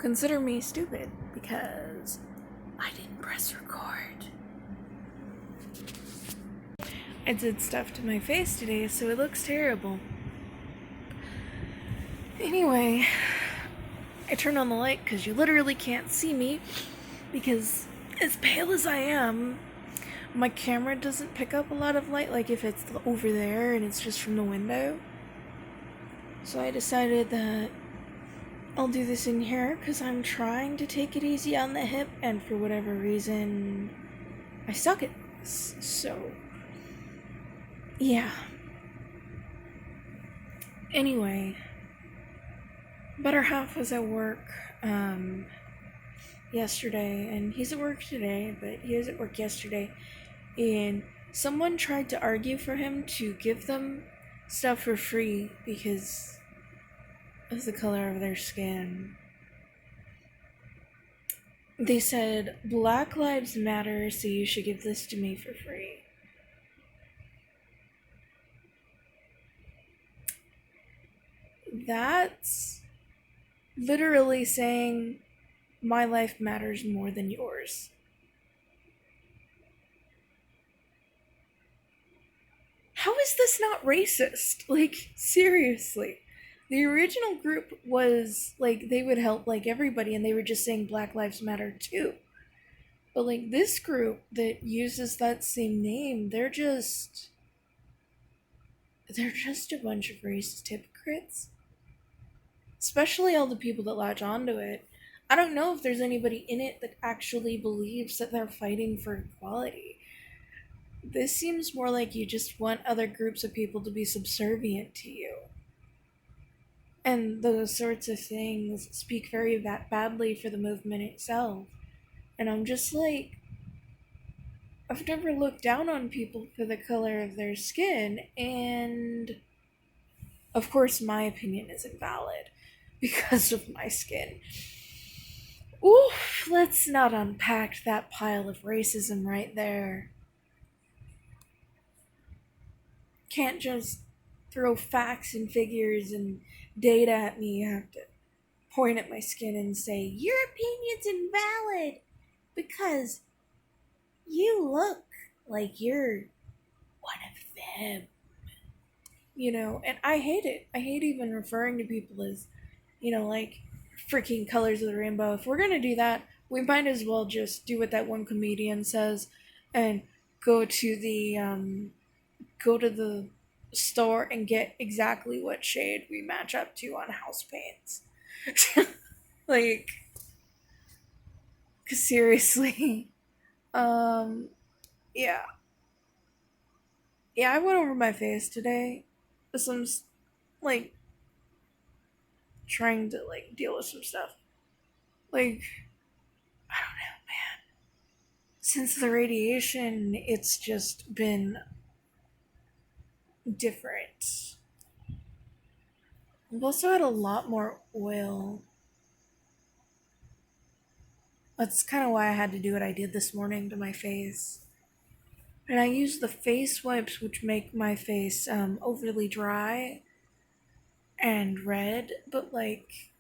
consider me stupid because I didn't press record. I did stuff to my face today, so it looks terrible. Anyway, I turned on the light because you literally can't see me because as pale as I am, my camera doesn't pick up a lot of light, like if it's over there and it's just from the window. So I decided that I'll do this in here because I'm trying to take it easy on the hip, and for whatever reason, I suck at this. So, yeah. Anyway, better half was at work yesterday, and he's at work today, but he was at work yesterday, and someone tried to argue for him to give them stuff for free because of the color of their skin. They said, Black Lives Matter, so you should give this to me for free. That's literally saying my life matters more than yours. How is this not racist? Like, seriously. The original group was, like, they would help, like, everybody, and they were just saying Black Lives Matter too. But, like, this group that uses that same name, they're just a bunch of racist hypocrites. Especially all the people that latch onto it. I don't know if there's anybody in it that actually believes that they're fighting for equality. This seems more like you just want other groups of people to be subservient to you. And those sorts of things speak very badly for the movement itself. And I'm just like, I've never looked down on people for the color of their skin, and of course, my opinion is invalid because of my skin. Oof, let's not unpack that pile of racism right there. Can't just throw facts and figures and data at me. You have to point at my skin and say, your opinion's invalid because you look like you're one of them. You know, and I hate it. I hate even referring to people as, like freaking colors of the rainbow. If we're gonna do that, we might as well just do what that one comedian says and go to the store and get exactly what shade we match up to on house paints. Like, cause seriously, um, yeah, yeah. I went over my face today with some like trying to like deal with some stuff. Like, I don't know, man. Since the radiation, it's just been different. I've also had a lot more oil. That's kind of why I had to do what I did this morning to my face. And I use the face wipes, which make my face overly dry and red, but like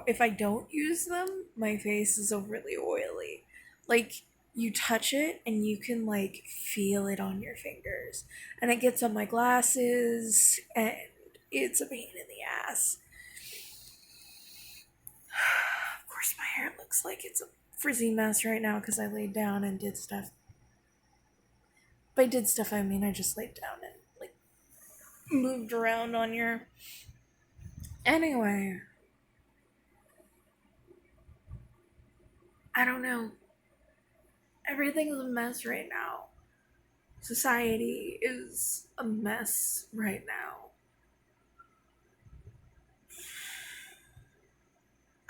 if I don't use them, my face is overly oily. Like, you touch it and you can like feel it on your fingers, and it gets on my glasses, and it's a pain in the ass. Of course, my hair looks like it's a frizzy mess right now because I laid down and did stuff. By did stuff, I mean I just laid down and like moved around on your. Anyway, I don't know. Everything's a mess right now. Society is a mess right now.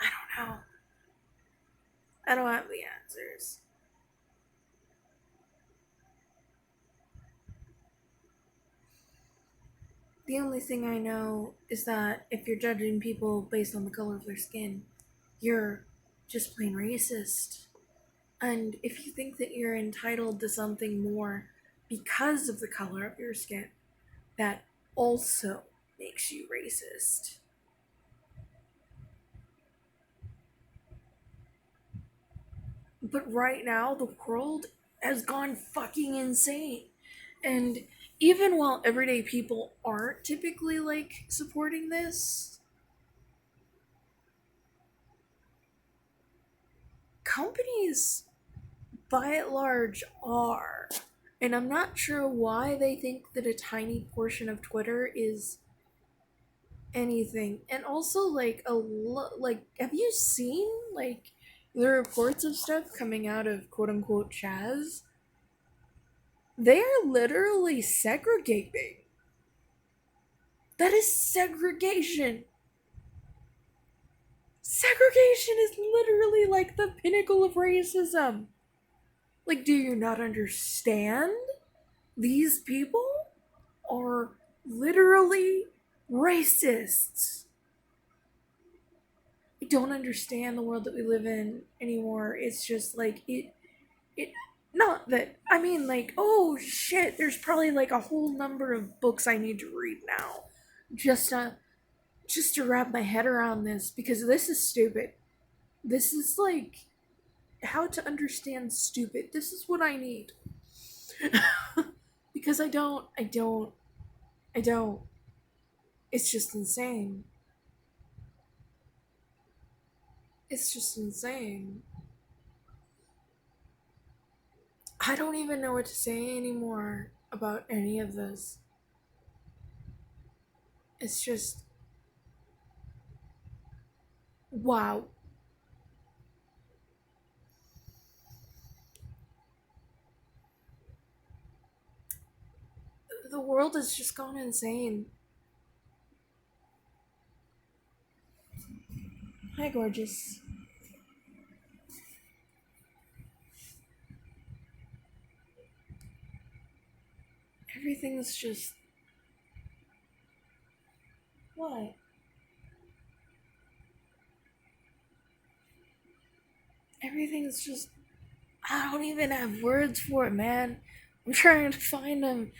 I don't know. I don't have the answers. The only thing I know is that if you're judging people based on the color of their skin, you're just plain racist. And if you think that you're entitled to something more because of the color of your skin, that also makes you racist. But right now, the world has gone fucking insane. And even while everyday people aren't typically like supporting this, companies by and large are. And I'm not sure why they think that a tiny portion of Twitter is anything. And also, like, like, have you seen, like, the reports of stuff coming out of quote unquote Chaz? They are literally segregating. That is segregation. Segregation is literally like the pinnacle of racism. Like, do you not understand? These people are literally racists. I don't understand the world that we live in anymore. It's just like it not that I mean like, oh shit, there's probably like a whole number of books I need to read now. Just to just to wrap my head around this because this is stupid. This is like how to understand stupid. This is what I need. Because I don't. It's just insane. It's just insane. I don't even know what to say anymore about any of this. It's just wow. The world has just gone insane. Hi, gorgeous. Everything's just what? Everything's just I don't even have words for it, man. I'm trying to find them,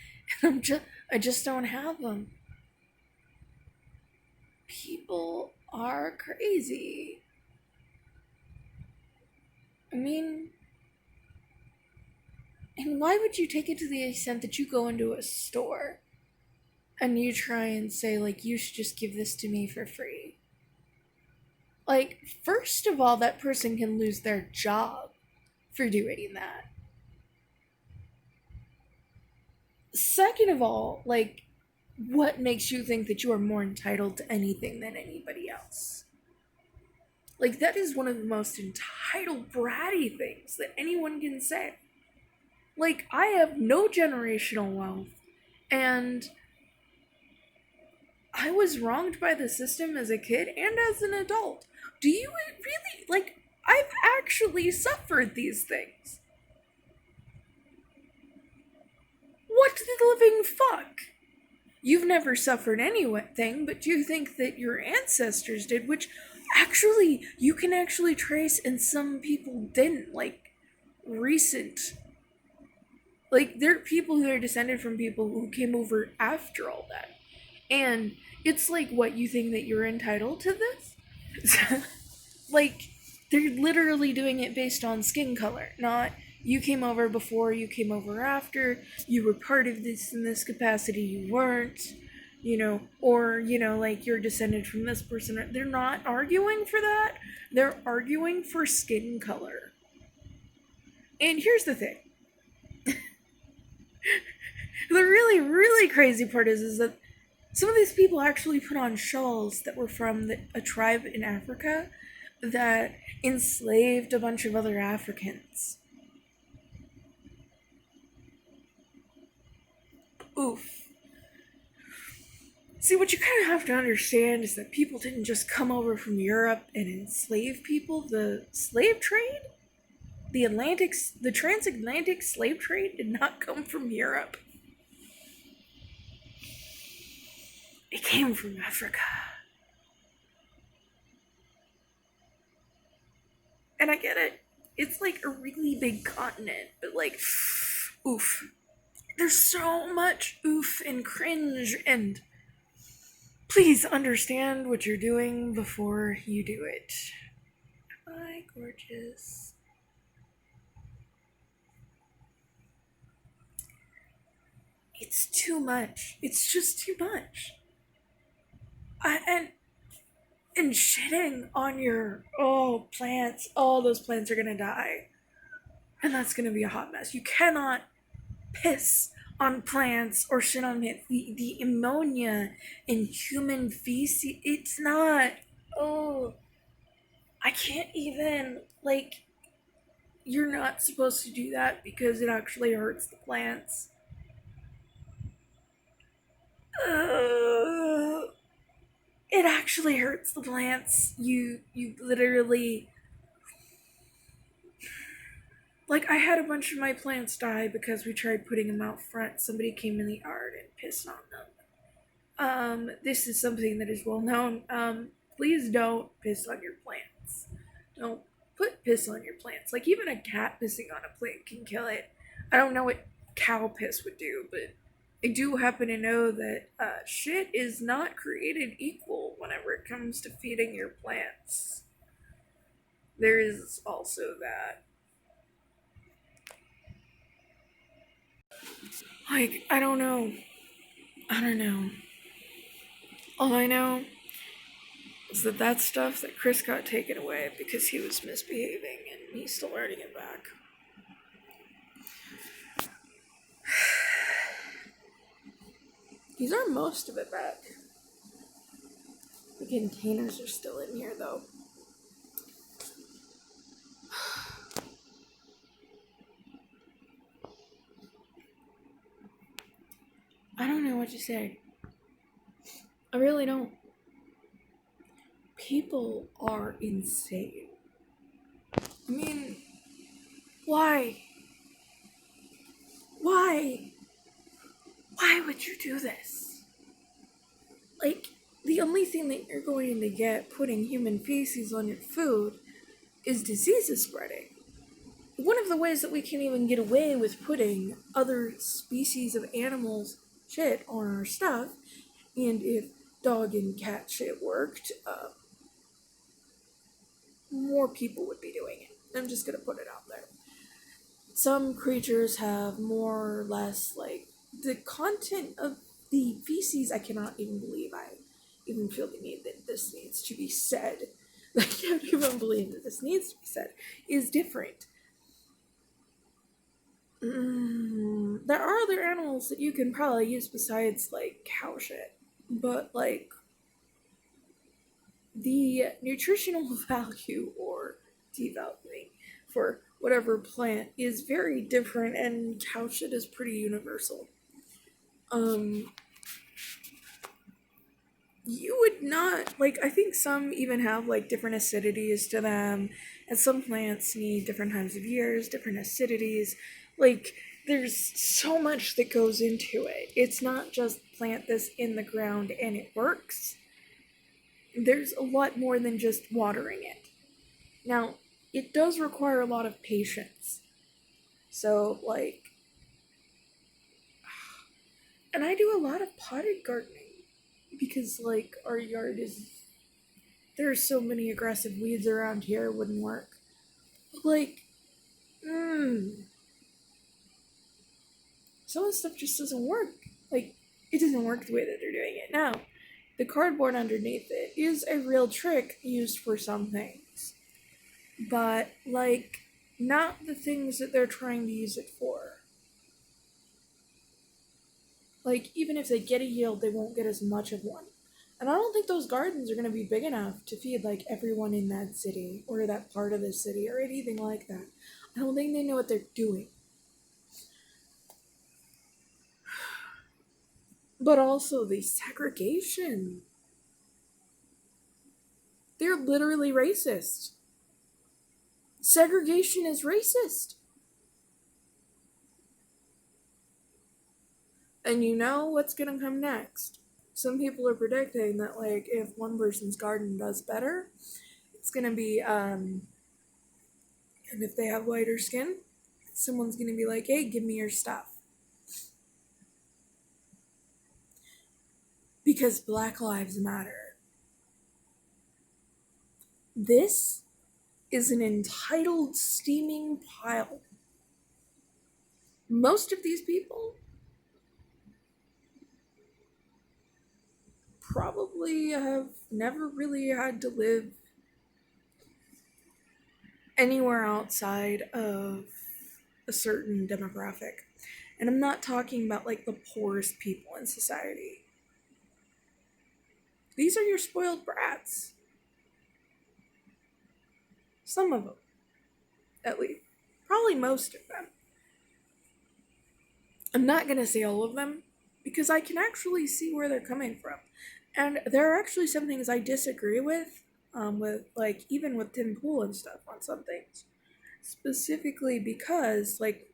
and I just don't have them. People are crazy. I mean, and why would you take it to the extent that you go into a store and you try and say, like, you should just give this to me for free? Like, first of all, that person can lose their job for doing that. Second of all, like, what makes you think that you are more entitled to anything than anybody else? Like, that is one of the most entitled, bratty things that anyone can say. Like, I have no generational wealth, and I was wronged by the system as a kid and as an adult. Do you really, like, I've actually suffered these things. What the living fuck? You've never suffered anything, but you think that your ancestors did, which actually you can actually trace, and some people didn't. Like recent, like there are people who are descended from people who came over after all that, and it's like, what, you think that you're entitled to this? Like, they're literally doing it based on skin color, not you came over before, you came over after, you were part of this in this capacity, you weren't, or, like you're descended from this person. They're not arguing for that. They're arguing for skin color. And here's the thing. The really, really crazy part is that some of these people actually put on shawls that were from a tribe in Africa that enslaved a bunch of other Africans. Oof. See, what you kind of have to understand is that people didn't just come over from Europe and enslave people. The slave trade, the transatlantic slave trade did not come from Europe. It came from Africa. And I get it. It's like a really big continent, but like, oof. There's so much oof and cringe, and please understand what you're doing before you do it. Hi, gorgeous. it's too much. It's just too much. And shitting on your plants, all those plants are gonna die. And that's gonna be a hot mess. You cannot piss on plants or shit on it. The ammonia in human feces, it's not. Oh, I can't even. Like, you're not supposed to do that because it actually hurts the plants. It actually hurts the plants. You literally, like, I had a bunch of my plants die because we tried putting them out front. Somebody came in the yard and pissed on them. This is something that is well known. Please don't piss on your plants. Don't put piss on your plants. Like, even a cat pissing on a plant can kill it. I don't know what cow piss would do, but I do happen to know that shit is not created equal whenever it comes to feeding your plants. There is also that. Like, I don't know. I don't know. All I know is that stuff that Chris got taken away because he was misbehaving and he's still earning it back. These are most of it back. The containers are still in here though. I don't know what to say. I really don't. People are insane. I mean, why? Why? Why would you do this? Like, the only thing that you're going to get putting human feces on your food is diseases spreading. One of the ways that we can even get away with putting other species of animals shit on our stuff, and if dog and cat shit worked, more people would be doing it. I'm just gonna put it out there. Some creatures have more or less, like, the content of the feces. I cannot even believe I even feel the need that this needs to be said. I can't even believe that this needs to be said. Is different. There are other animals that you can probably use besides, like, cow shit. But, like, the nutritional value or devaluing for whatever plant is very different, and cow shit is pretty universal. You would not, like, I think some even have, like, different acidities to them, and some plants need different times of years, different acidities. Like, there's so much that goes into it. It's not just plant this in the ground and it works. There's a lot more than just watering it. Now, it does require a lot of patience. So, like, and I do a lot of potted gardening because, like, our yard is, there's so many aggressive weeds around here, it wouldn't work. But, like, some of the stuff just doesn't work. Like, it doesn't work the way that they're doing it now. The cardboard underneath it is a real trick used for some things. But, like, not the things that they're trying to use it for. Like, even if they get a yield, they won't get as much of one. And I don't think those gardens are going to be big enough to feed, like, everyone in that city or that part of the city or anything like that. I don't think they know what they're doing. But also the segregation. They're literally racist. Segregation is racist. And you know what's gonna come next. Some people are predicting that, like, if one person's garden does better, it's gonna be, and if they have lighter skin, someone's gonna be like, hey, give me your stuff. Because Black Lives Matter. This is an entitled, steaming pile. Most of these people probably have never really had to live anywhere outside of a certain demographic. And I'm not talking about like the poorest people in society. These are your spoiled brats. Some of them, at least. Probably most of them. I'm not going to say all of them because I can actually see where they're coming from. And there are actually some things I disagree with like even with Tim Pool and stuff on some things. Specifically because, like,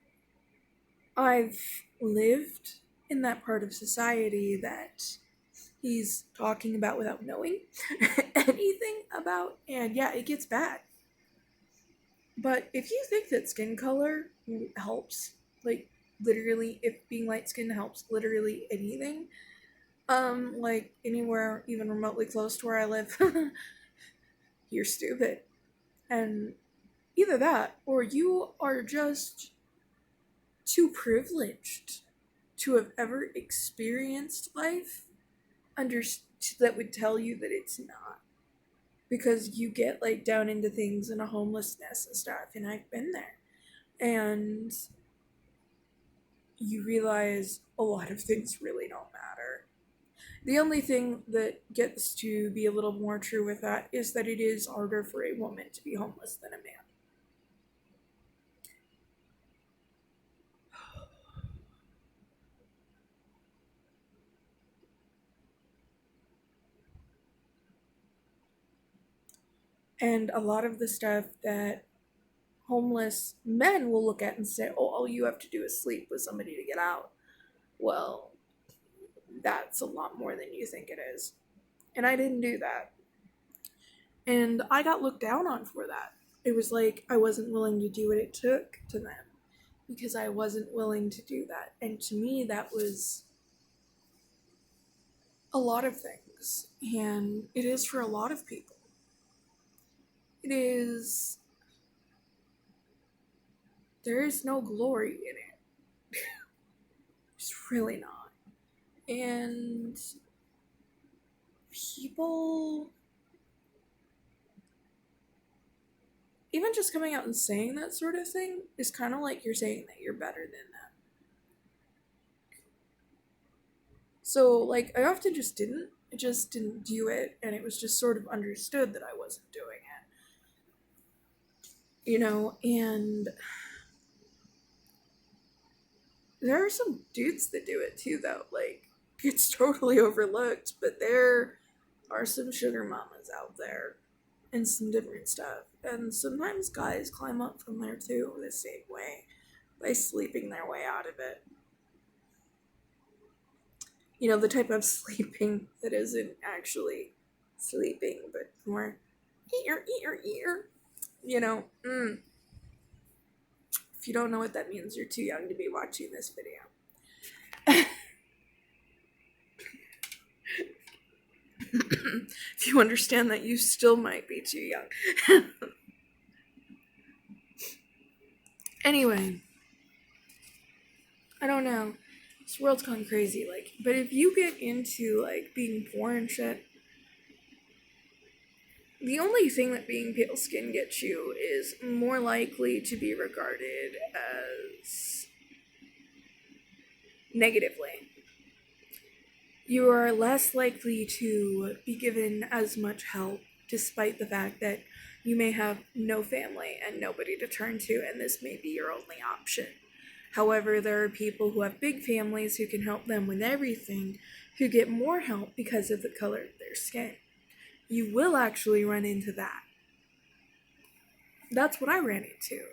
I've lived in that part of society that he's talking about without knowing anything about, and yeah, it gets bad. But if you think that skin color helps, like literally, if being light skinned helps literally anything, like anywhere even remotely close to where I live, you're stupid. And either that or you are just too privileged to have ever experienced life under that would tell you that it's not, because you get like down into things and a homelessness and stuff, and I've been there, and you realize a lot of things really don't matter. The only thing that gets to be a little more true with that is that it is harder for a woman to be homeless than a man. And a lot of the stuff that homeless men will look at and say, oh, all you have to do is sleep with somebody to get out. Well, that's a lot more than you think it is. And I didn't do that. And I got looked down on for that. It was like I wasn't willing to do what it took to them because I wasn't willing to do that. And to me, that was a lot of things. And it is for a lot of people. It is. There is no glory in it. It's really not. And people, even just coming out and saying that sort of thing is kind of like you're saying that you're better than them. So, like, I often just didn't. I just didn't do it, and it was just sort of understood that I wasn't doing it. And there are some dudes that do it too, though. Like, it's totally overlooked, but there are some sugar mamas out there and some different stuff. And sometimes guys climb up from there too, the same way, by sleeping their way out of it. The type of sleeping that isn't actually sleeping, but more ear. If you don't know what that means, you're too young to be watching this video. If you understand that, you still might be too young. Anyway, I don't know. This world's gone crazy, but if you get into, being poor and shit, the only thing that being pale skin gets you is more likely to be regarded as negatively. You are less likely to be given as much help, despite the fact that you may have no family and nobody to turn to, and this may be your only option. However, there are people who have big families who can help them with everything, who get more help because of the color of their skin. You will actually run into that. That's what I ran into.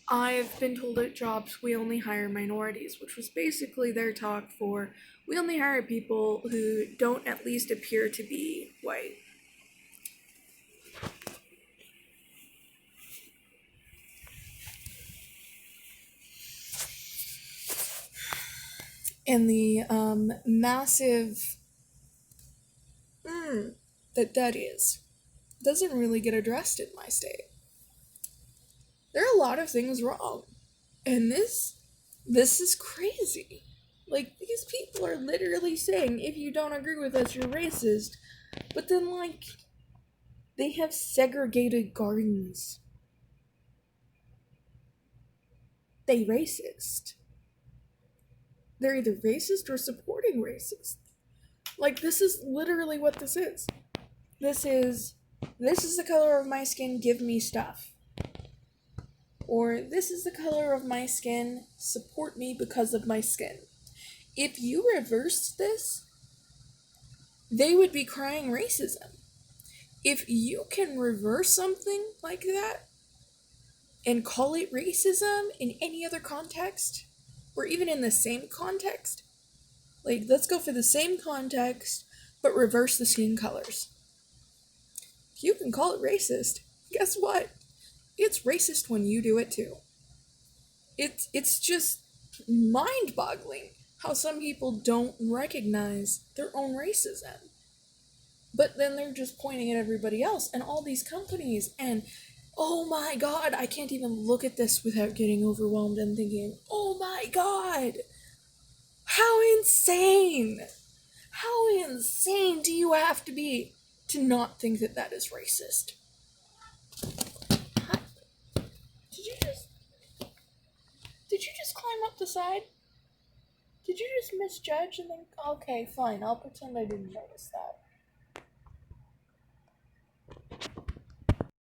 I've been told at jobs we only hire minorities, which was basically their talk for we only hire people who don't at least appear to be white. And the massive that is doesn't really get addressed in my state. There are a lot of things wrong, and this is crazy. Like, these people are literally saying, if you don't agree with us, you're racist. But then, like, they have segregated gardens. They racist. They're either racist or supporting racist. Like, this is literally what this is. This is the color of my skin, give me stuff. Or this is the color of my skin, support me because of my skin. If you reversed this, they would be crying racism. If you can reverse something like that and call it racism in any other context, or even in the same context, like, let's go for the same context, but reverse the skin colors. If you can call it racist, guess what? It's racist when you do it too. It's just mind-boggling how some people don't recognize their own racism. But then they're just pointing at everybody else and all these companies, and oh my god, I can't even look at this without getting overwhelmed and thinking, oh my god, how insane! How insane do you have to be to not think that that is racist? Did you just climb up the side? Did you just misjudge and then okay, fine, I'll pretend I didn't notice that.